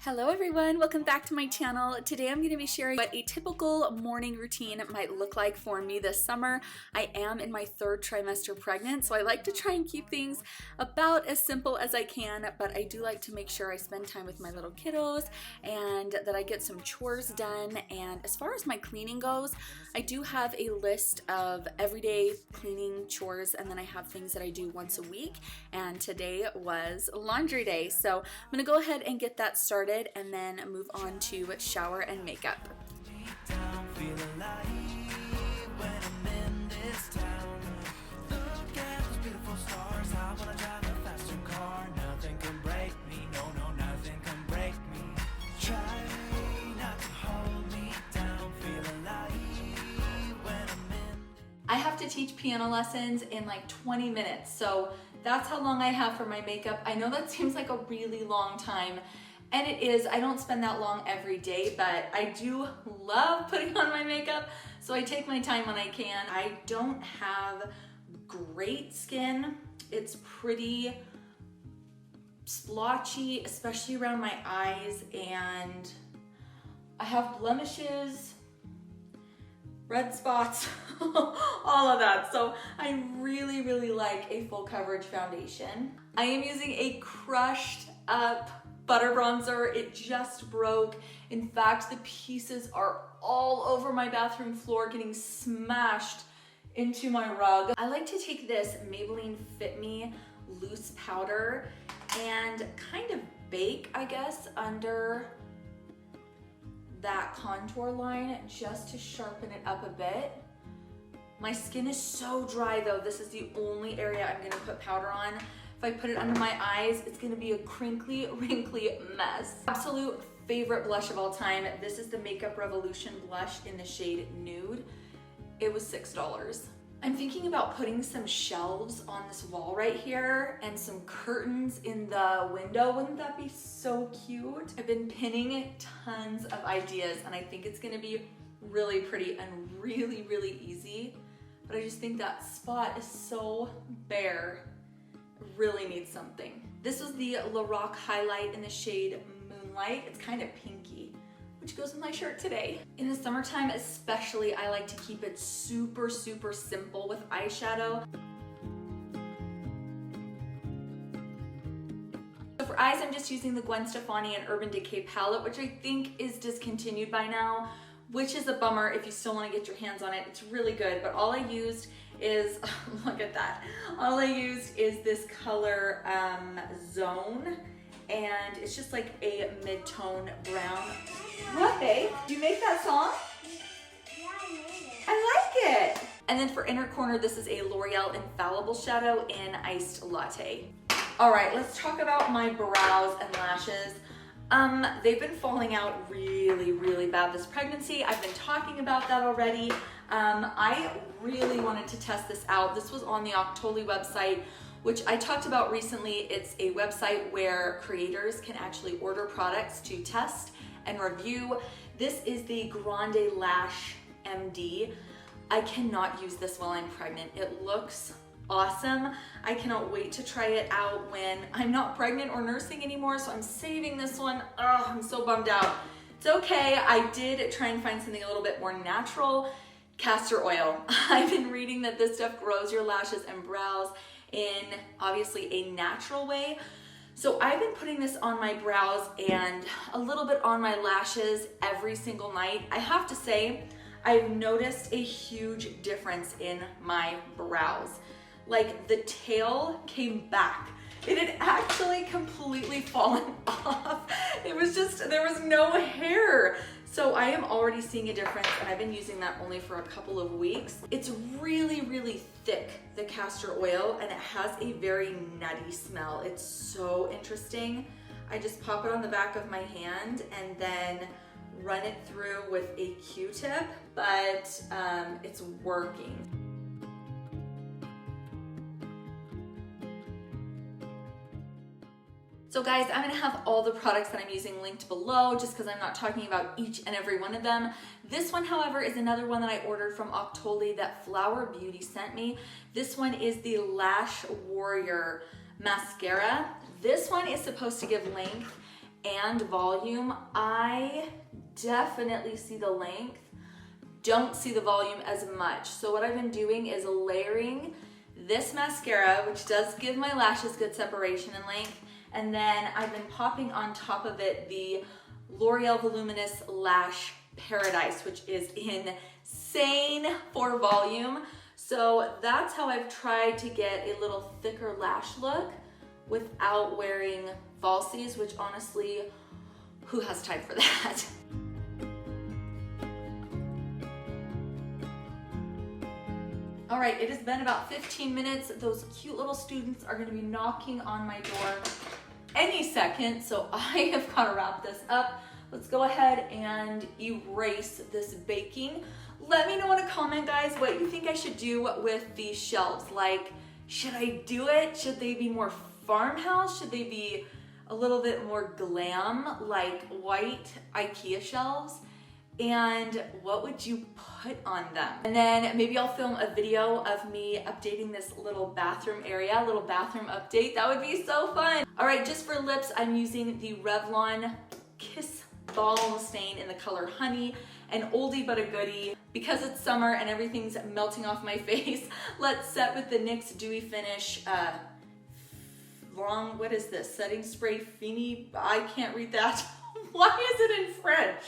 Hello everyone, welcome back to my channel. Today I'm going to be sharing what a typical morning routine might look like for me this summer. I am in my third trimester pregnant, so I like to try and keep things about as simple as I can, but I do like to make sure I spend time with my little kiddos and that I get some chores done. And as far as my cleaning goes, I do have a list of everyday cleaning chores, and then I have things that I do once a week, and today was laundry day. So I'm going to go ahead and get that started and then move on to shower and makeup. I have to teach piano lessons in like 20 minutes, so that's how long I have for my makeup. I know that seems like a really long time, and it is. I don't spend that long every day, but I do love putting on my makeup, so I take my time when I can. I don't have great skin. It's pretty splotchy, especially around my eyes, and I have blemishes, red spots, all of that. So I really like a full coverage foundation. I am using a crushed up butter bronzer. It just broke. In fact, the pieces are all over my bathroom floor, getting smashed into my rug. I like to take this Maybelline Fit Me loose powder and kind of bake, I guess, under that contour line just to sharpen it up a bit. My skin is so dry though. This is the only area I'm gonna put powder on. If I put it under my eyes, it's gonna be a crinkly, wrinkly mess. Absolute favorite blush of all time. This is the Makeup Revolution blush in the shade Nude. It was $6. I'm thinking about putting some shelves on this wall right here and some curtains in the window. Wouldn't that be so cute? I've been pinning tons of ideas, and I think it's gonna be really pretty and really easy, but I just think that spot is so bare. It really needs something. This was the Loreal highlight in the shade Moonlight. It's kind of pinky, which goes with my shirt today. In the summertime especially, I like to keep it super simple with eyeshadow. So for eyes, I'm just using the Gwen Stephani and Urban Decay palette, which I think is discontinued by now, which is a bummer. If you still want to get your hands on it, it's really good. But all I used is, look at that. All I used is this color Zone, and it's just like a mid-tone brown. What, babe? Did you make that song? Yeah, I made it. I like it. And then for inner corner, this is a L'Oreal Infallible shadow in Iced Latte. All right, let's talk about my brows and lashes. They've been falling out really bad this pregnancy. I've been talking about that already. I really wanted to test this out. This was on the Octoly website, which I talked about recently. It's a website where creators can actually order products to test and review. This is the Grande LashMD. I cannot use this while I'm pregnant. It looks awesome. I cannot wait to try it out when I'm not pregnant or nursing anymore, so I'm saving this one. Oh, I'm so bummed out. It's okay. I did try and find something a little bit more natural. Castor oil. I've been reading that this stuff grows your lashes and brows in obviously a natural way. So I've been putting this on my brows and a little bit on my lashes every single night. I have to say, I've noticed a huge difference in my brows. Like, the tail came back. It had actually completely fallen off. It was just, there was no hair. So I am already seeing a difference, and I've been using that only for a couple of weeks. It's really thick, the castor oil, and it has a very nutty smell. It's so interesting. I just pop it on the back of my hand and then run it through with a Q-tip, but it's working. So guys, I'm gonna have all the products that I'm using linked below just because I'm not talking about each and every one of them. This one, however, is another one that I ordered from Octoly that Flower Beauty sent me. This one is the Lash Warrior Mascara. This one is supposed to give length and volume, I definitely see the length, don't see the volume as much. So what I've been doing is layering this mascara, which does give my lashes good separation and length, and then I've been popping on top of it the L'Oreal Voluminous Lash Paradise, which is insane for volume. So that's how I've tried to get a little thicker lash look without wearing falsies, which honestly, who has time for that? All right, it has been about 15 minutes. Those cute little students are gonna be knocking on my door any second, so I have gotta wrap this up. Let's go ahead and erase this baking. Let me know in a comment, guys, what you think I should do with these shelves. Like, should I do it? Should they be more farmhouse? Should they be a little bit more glam, like white IKEA shelves? And what would you put on them? And then maybe I'll film a video of me updating this little bathroom area, a little bathroom update. That would be so fun. All right, just for lips, I'm using the Revlon Kiss Balm Stain in the color Honey, an oldie but a goodie. Because it's summer and everything's melting off my face, let's set with the NYX Dewy Finish what is this? Setting Spray Fini? I can't read that. Why is it in French?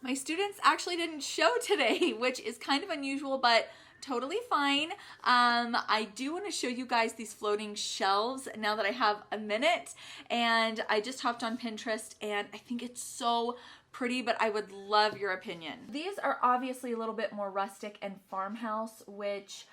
My students actually didn't show today, which is kind of unusual, but totally fine. I do want to show you guys these floating shelves now that I have a minute, and I just hopped on Pinterest and I think it's so pretty, but I would love your opinion. These are obviously a little bit more rustic and farmhouse, which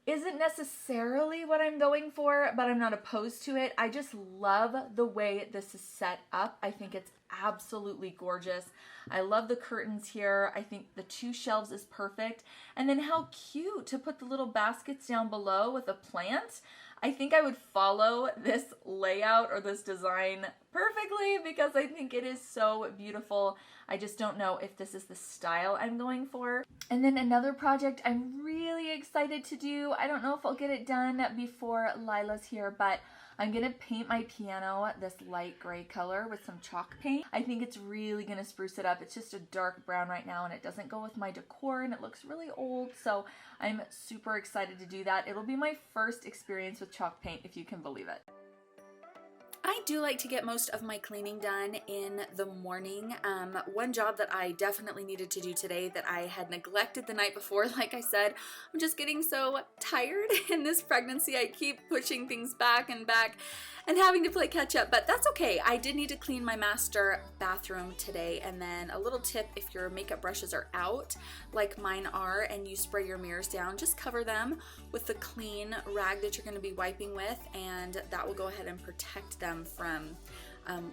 isn't necessarily what I'm going for, but I'm not opposed to it. I just love the way this is set up. I think it's absolutely gorgeous. I love the curtains here. I think the 2 shelves is perfect. And then how cute to put the little baskets down below with a plant. I think I would follow this layout or this design perfectly because I think it is so beautiful. I just don't know if this is the style I'm going for. And then another project I'm really excited to do. I don't know if I'll get it done before Lila's here, but I'm gonna paint my piano this light gray color with some chalk paint. I think it's really gonna spruce it up. It's just a dark brown right now and it doesn't go with my decor and it looks really old, so I'm super excited to do that. It'll be my first experience with chalk paint, if you can believe it. I do like to get most of my cleaning done in the morning. One job that I definitely needed to do today that I had neglected the night before, like I said, I'm just getting so tired in this pregnancy. I keep pushing things back and back and having to play catch up, but that's okay. I did need to clean my master bathroom today. And then a little tip, if your makeup brushes are out, like mine are, and you spray your mirrors down, just cover them with the clean rag that you're gonna be wiping with, and that will go ahead and protect them from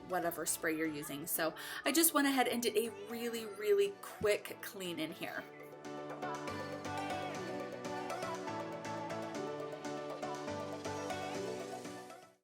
whatever spray you're using. So I just went ahead and did a really, really quick clean in here.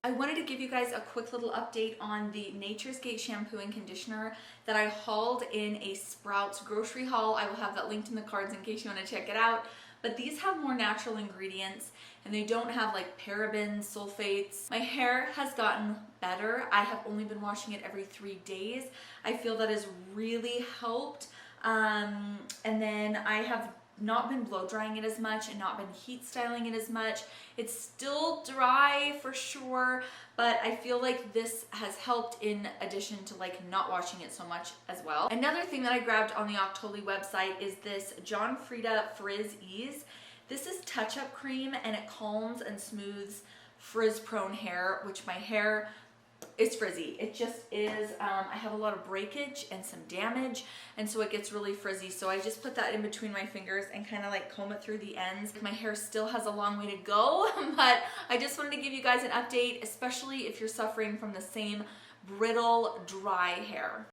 I wanted to give you guys a quick little update on the Nature's Gate shampoo and conditioner that I hauled in a Sprouts grocery haul. I will have that linked in the cards in case you want to check it out. But these have more natural ingredients and they don't have like parabens, sulfates. My hair has gotten better. I have only been washing it every 3 days. I feel that has really helped. And then I have not been blow drying it as much and not been heat styling it as much. It's still dry for sure, but I feel like this has helped in addition to like not washing it so much as well. Another thing that I grabbed on the Octoly website is this John Freda Frizz Ease. This is touch-up cream and it calms and smooths frizz-prone hair, which my hair is frizzy. It just is. I have a lot of breakage and some damage, and so it gets really frizzy. So I just put that in between my fingers and kind of like comb it through the ends. My hair still has a long way to go, but I just wanted to give you guys an update, especially if you're suffering from the same brittle, dry hair.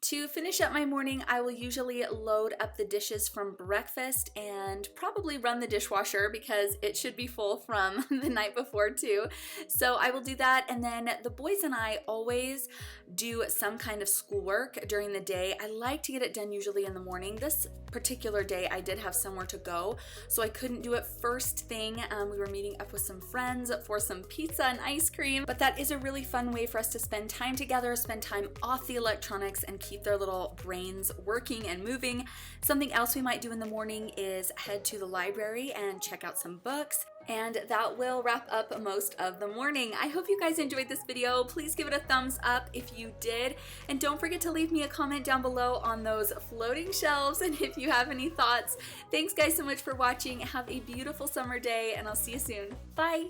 To finish up my morning, I will usually load up the dishes from breakfast and probably run the dishwasher because it should be full from the night before too. So I will do that, and then the boys and I always do some kind of schoolwork during the day. I like to get it done usually in the morning. This particular day I did have somewhere to go, so I couldn't do it first thing. We were meeting up with some friends for some pizza and ice cream, but that is a really fun way for us to spend time together, spend time off the electronics, and keep their little brains working and moving. Something else we might do in the morning is head to the library and check out some books. And that will wrap up most of the morning. I hope you guys enjoyed this video. Please give it a thumbs up if you did. And don't forget to leave me a comment down below on those floating shelves and if you have any thoughts. Thanks guys so much for watching. Have a beautiful summer day and I'll see you soon. Bye!